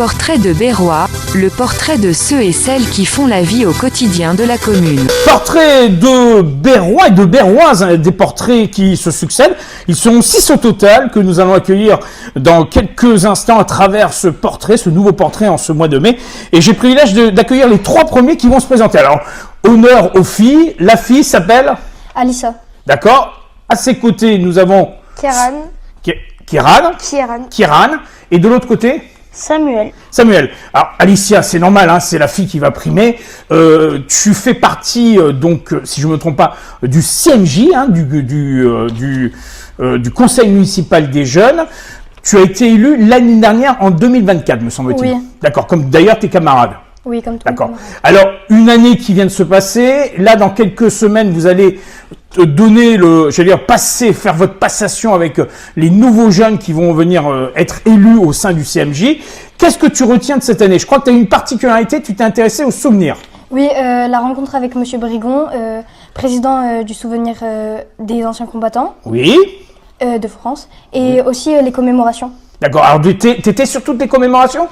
portrait de Berrois, le portrait de ceux et celles qui font la vie au quotidien de la commune. Portrait de Berrois et de Berroises, des portraits qui se succèdent. Ils sont 6 au total que nous allons accueillir dans quelques instants à travers ce portrait, ce nouveau portrait en ce mois de mai. Et j'ai le privilège d'accueillir les 3 premiers qui vont se présenter. Alors, honneur aux filles. La fille s'appelle Alissa. D'accord. À ses côtés, nous avons Kieran. Et de l'autre côté Samuel. Alors, Alicia, c'est normal, hein, c'est la fille qui va primer. Tu fais partie, donc, si je ne me trompe pas, du CMJ, hein, du Conseil municipal des jeunes. Tu as été élu l'année dernière, en 2024, me semble-t-il. Oui. D'accord, comme d'ailleurs tes camarades. Oui, comme tout. D'accord. Alors, une année qui vient de se passer. Là, dans quelques semaines, vous allez donner faire votre passation avec les nouveaux jeunes qui vont venir être élus au sein du CMJ. Qu'est-ce que tu retiens de cette année? Je crois que tu as une particularité, tu t'es intéressé aux souvenirs. Oui, la rencontre avec Monsieur Brigon, président du souvenir des anciens combattants Oui. de France, et aussi les commémorations. D'accord. Alors, tu étais sur toutes les commémorations?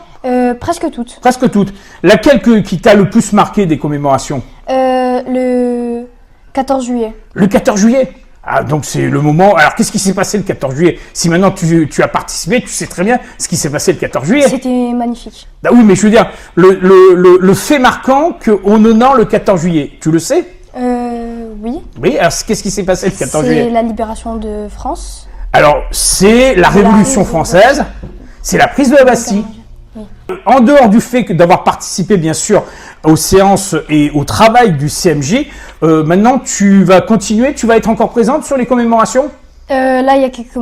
Presque toutes. Presque toutes. Laquelle qui t'a le plus marqué des commémorations? Le 14 juillet. Le 14 juillet. Ah, donc c'est le moment. Alors, qu'est-ce qui s'est passé le 14 juillet? Si maintenant tu as participé, tu sais très bien ce qui s'est passé le 14 juillet. C'était magnifique. Ah oui, mais je veux dire, le fait marquant qu'on honore le 14 juillet, tu le sais? Oui. Oui, alors qu'est-ce qui s'est passé le 14 juillet? C'est la libération de France. Alors, c'est la Révolution française, c'est la prise de la Bastille. Oui. En dehors du fait d'avoir participé, bien sûr, aux séances et au travail du CMJ, maintenant, tu vas continuer, tu vas être encore présente sur les commémorations? Là, il y a quelques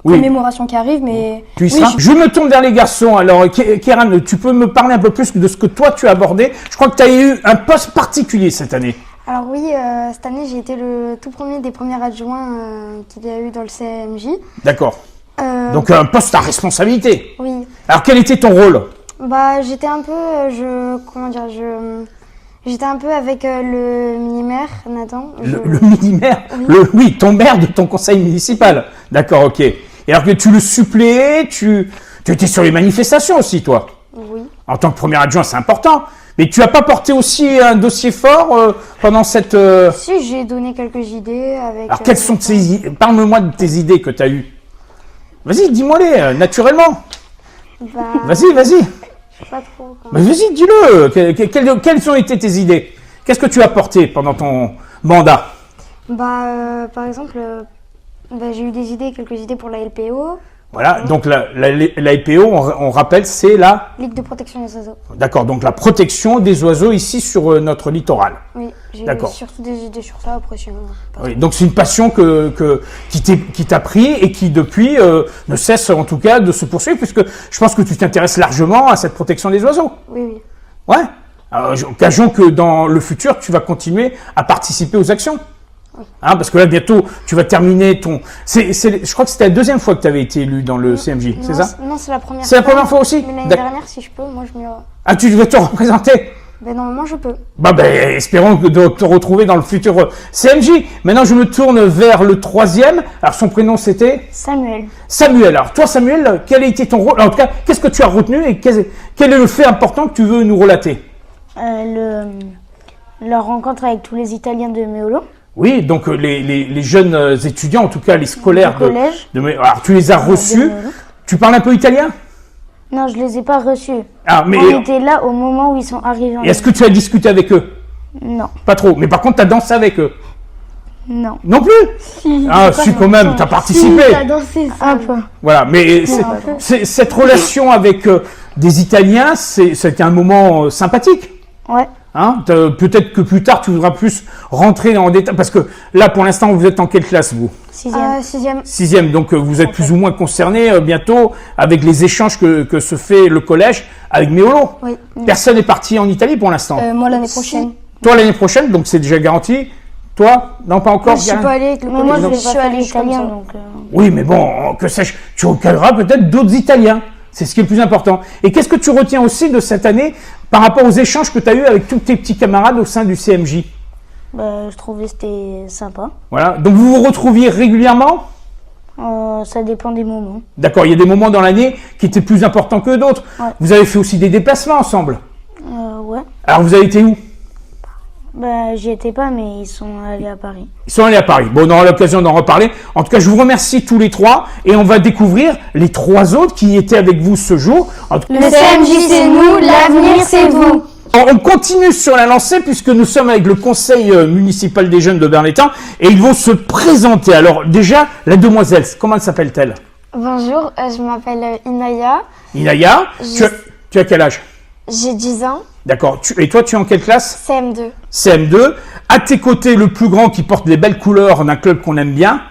commémorations qui arrivent, mais... Tu y seras? Je me tourne vers les garçons. Alors, Kieran, tu peux me parler un peu plus de ce que toi, tu as abordé? Je crois que tu as eu un poste particulier cette année. Alors oui, cette année, j'ai été le tout premier des premiers adjoints qu'il y a eu dans le CMJ. D'accord. Donc, un poste à responsabilité. Oui. Alors, quel était ton rôle? Bah, j'étais un peu, j'étais un peu avec le mini-maire, Nathan. Le mini-maire? Oui, ton maire de ton conseil municipal. D'accord, ok. Et alors que tu le suppléais, tu étais sur les manifestations aussi, toi? Oui. En tant que premier adjoint, c'est important. Mais tu n'as pas porté aussi un dossier fort pendant cette... Si, j'ai donné quelques idées avec... Alors, quelles sont tes idées? Parle-moi de tes idées que tu as eues. Vas-y, dis-moi-les, naturellement. Bah, Vas-y. pas trop. Quand Mais même. vas-y, dis-le. Quelles ont été tes idées? Qu'est-ce que tu as porté pendant ton mandat? Bah, par exemple, j'ai eu quelques idées pour la LPO. Voilà, donc la LPO, on rappelle, c'est la... Ligue de protection des oiseaux. D'accord, donc la protection des oiseaux ici sur notre littoral. Oui, j'ai D'accord. surtout des idées sur ça, après Oui, donc c'est une passion qui t'a pris et qui depuis ne cesse en tout cas de se poursuivre, puisque je pense que tu t'intéresses largement à cette protection des oiseaux. Oui. Ouais. Alors, occasion que dans le futur, tu vas continuer à participer aux actions. Oui. Hein, parce que là, bientôt, tu vas terminer ton... Je crois que c'était la 2e fois que tu avais été élu dans le CMJ, c'est ça? Non, c'est la première fois. C'est la première fois aussi? Mais l'année dernière, si je peux, moi je me... Ah, tu veux te représenter? Ben normalement, je peux. Espérons de te retrouver dans le futur CMJ. Maintenant, je me tourne vers le 3e. Alors, son prénom, c'était? Samuel. Alors, toi, Samuel, quel a été ton rôle? En tout cas, qu'est-ce que tu as retenu et quel est le fait important que tu veux nous relater? Leur rencontre avec tous les Italiens de Méolo. Oui, donc les jeunes étudiants, en tout cas les scolaires du collège. Alors, tu les as reçus. Tu parles un peu italien? Non, je les ai pas reçus. Ah, mais on était là au moment où ils sont arrivés. Et est-ce que tu as discuté avec eux? Non. Pas trop. Mais par contre, tu as dansé avec eux? Non. Non plus? Si. Ah, si quand même, tu as participé. Si, t'as dansé ça. Un peu. Voilà, mais cette relation avec des Italiens, c'était un moment sympathique. Ouais. Hein, peut-être que plus tard, tu voudras plus rentrer en détail. Parce que là, pour l'instant, vous êtes en quelle classe, vous? 6e. 6e, donc vous êtes plus ou moins concerné bientôt avec les échanges que se fait le collège avec Méolo. Oui. Personne n'est parti en Italie pour l'instant. Moi, l'année prochaine. Toi, l'année prochaine, donc c'est déjà garanti. Toi, non, pas encore. Moi, je suis pas allée avec le Mais moi, je collège. vais pas faire l'italien, donc... Oui, mais bon, que sais-je, tu recadreras peut-être d'autres Italiens. C'est ce qui est le plus important. Et qu'est-ce que tu retiens aussi de cette année par rapport aux échanges que tu as eus avec tous tes petits camarades au sein du CMJ? Je trouvais que c'était sympa. Voilà. Donc vous vous retrouviez régulièrement? Ça dépend des moments. D'accord, il y a des moments dans l'année qui étaient plus importants que d'autres. Ouais. Vous avez fait aussi des déplacements ensemble. Ouais. Alors vous avez été où? Bah, j'y étais pas, mais ils sont allés à Paris. Ils sont allés à Paris. Bon, on aura l'occasion d'en reparler. En tout cas, je vous remercie tous les trois et on va découvrir les trois autres qui étaient avec vous ce jour. Le CMJ c'est nous, l'avenir c'est vous. On continue sur la lancée puisque nous sommes avec le conseil municipal des jeunes de Berlétan et ils vont se présenter. Alors déjà, la demoiselle, comment s'appelle-t-elle? Bonjour, je m'appelle Inaya. Inaya, tu as quel âge? J'ai 10 ans. D'accord. Et toi, tu es en quelle classe? CM2. CM2. À tes côtés, le plus grand qui porte les belles couleurs d'un club qu'on aime bien.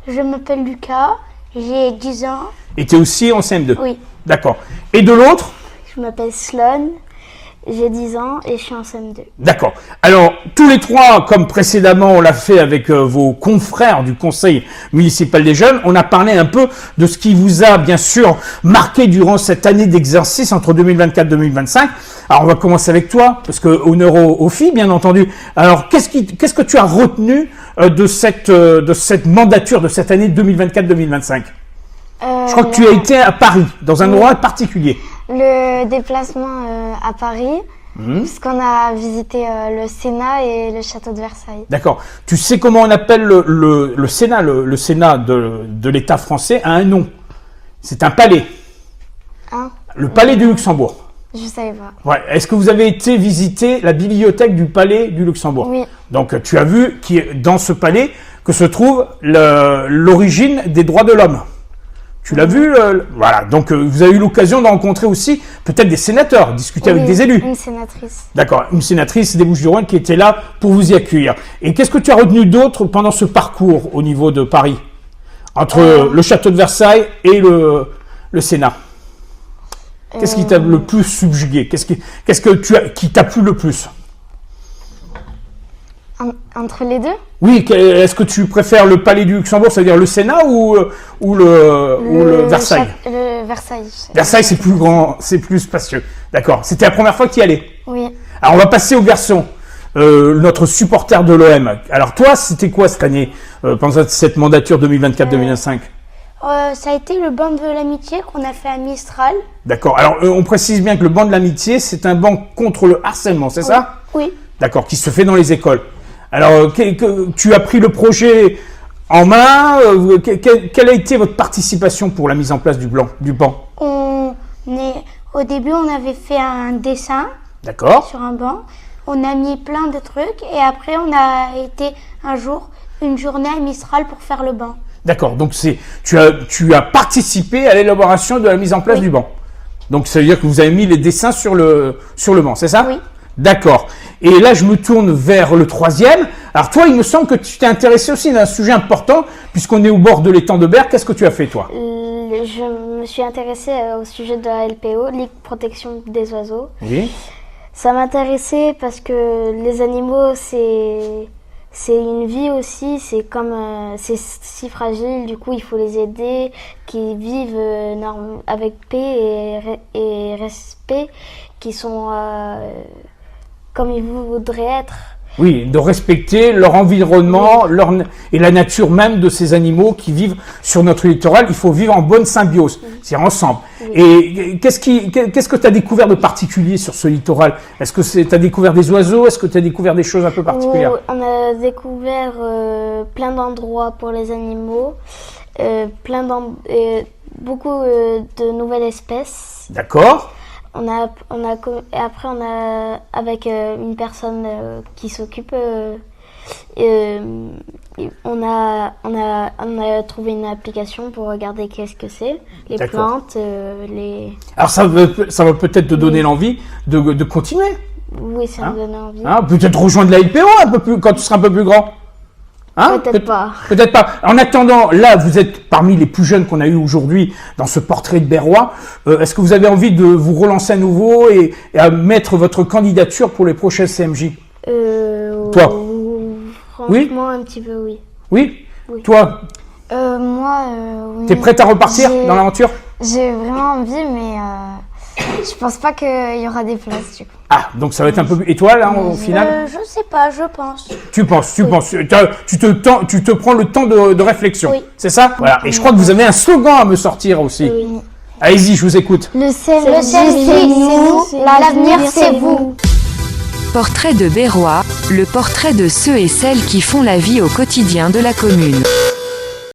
Je m'appelle Lucas, j'ai 10 ans. Et tu es aussi en CM2? Oui. D'accord. Et de l'autre? Je m'appelle Sloan, j'ai 10 ans et je suis en CM2. D'accord. Alors, tous les trois, comme précédemment on l'a fait avec vos confrères du conseil municipal des jeunes, on a parlé un peu de ce qui vous a bien sûr marqué durant cette année d'exercice entre 2024 et 2025. Alors, on va commencer avec toi, parce que honneur aux filles, bien entendu. Alors, qu'est-ce que tu as retenu de cette mandature de cette année 2024-2025? Je crois que tu as été à Paris, dans un endroit particulier. Le déplacement à Paris, puisqu'on a visité le Sénat et le château de Versailles. D'accord. Tu sais comment on appelle le Sénat? Le Sénat de l'État français a un nom. C'est un palais. Le palais du Luxembourg. Je savais pas. Ouais. Est-ce que vous avez été visiter la bibliothèque du palais du Luxembourg? Oui. Donc tu as vu dans ce palais que se trouve l'origine des droits de l'homme. Tu l'as vu? Voilà. Donc vous avez eu l'occasion de rencontrer aussi peut-être des sénateurs, discuter avec des élus. Une sénatrice. D'accord. Une sénatrice des Bouches-du-Rhône qui était là pour vous y accueillir. Et qu'est-ce que tu as retenu d'autre pendant ce parcours au niveau de Paris? Entre le château de Versailles et le Sénat. Qu'est-ce qui t'a le plus subjugué? Qui t'a plu le plus? Entre les deux? Oui, est-ce que tu préfères le palais du Luxembourg, c'est-à-dire le Sénat ou le Versailles? Le Versailles. Versailles, c'est plus grand, c'est plus spacieux. D'accord. C'était la première fois que tu y allais? Oui. Alors, on va passer au garçon, notre supporter de l'OM. Alors, toi, c'était quoi cette année, pendant cette mandature 2024-2025? Ça a été le banc de l'amitié qu'on a fait à Mistral. D'accord. Alors, on précise bien que le banc de l'amitié, c'est un banc contre le harcèlement, c'est ça? Oui. D'accord, qui se fait dans les écoles. Alors, tu as pris le projet en main. Quelle a été votre participation pour la mise en place du banc? Au début, on avait fait un dessin. D'accord. Sur un banc. On a mis plein de trucs et après, on a été une journée à Mistral pour faire le banc. D'accord, donc tu as participé à l'élaboration de la mise en place du banc. Donc ça veut dire que vous avez mis les dessins sur le banc, c'est ça? Oui. D'accord. Et là, je me tourne vers le troisième. Alors toi, il me semble que tu t'es intéressé aussi d'un sujet important, puisqu'on est au bord de l'étang de Berre. Qu'est-ce que tu as fait, toi? Je me suis intéressée au sujet de la LPO, Ligue Protection des Oiseaux. Oui. Ça m'intéressait parce que les animaux, c'est une vie aussi, c'est si fragile, du coup il faut les aider, qu'ils vivent avec paix et respect, qui sont comme ils voudraient être. Oui, de respecter leur environnement, et la nature même de ces animaux qui vivent sur notre littoral. Il faut vivre en bonne symbiose, c'est-à-dire ensemble. Et qu'est-ce que tu as découvert de particulier sur ce littoral? Est-ce que tu as découvert des oiseaux? Est-ce que tu as découvert des choses un peu particulières? On a découvert plein d'endroits pour les animaux, beaucoup de nouvelles espèces. D'accord. Après on a avec une personne qui s'occupe, on a trouvé une application pour regarder qu'est-ce que c'est, les plantes, Alors ça va peut-être te donner l'envie de continuer. Oui, ça me donne envie. Peut-être rejoindre la LPO un peu plus quand tu seras un peu plus grand. Peut-être pas. Peut-être pas. En attendant, là, vous êtes parmi les plus jeunes qu'on a eu aujourd'hui dans ce portrait de Berrois. Est-ce que vous avez envie de vous relancer à nouveau et à mettre votre candidature pour les prochaines CMJ? Toi? Franchement, un petit peu, oui. Oui? Oui. Toi? Moi, oui. T'es prête à repartir dans l'aventure? J'ai vraiment envie, mais je pense pas qu'il y aura des places, du coup. Ah, donc ça va être un peu... Et toi, là, au final? Je sais pas, je pense. Tu penses. Tu te prends le temps de réflexion. Oui. C'est ça? Voilà. Et je crois que vous avez un slogan à me sortir aussi. Oui. Allez-y, je vous écoute. Le ciel, c'est nous, l'avenir, c'est vous. Portrait de Berrois, le portrait de ceux et celles qui font la vie au quotidien de la commune.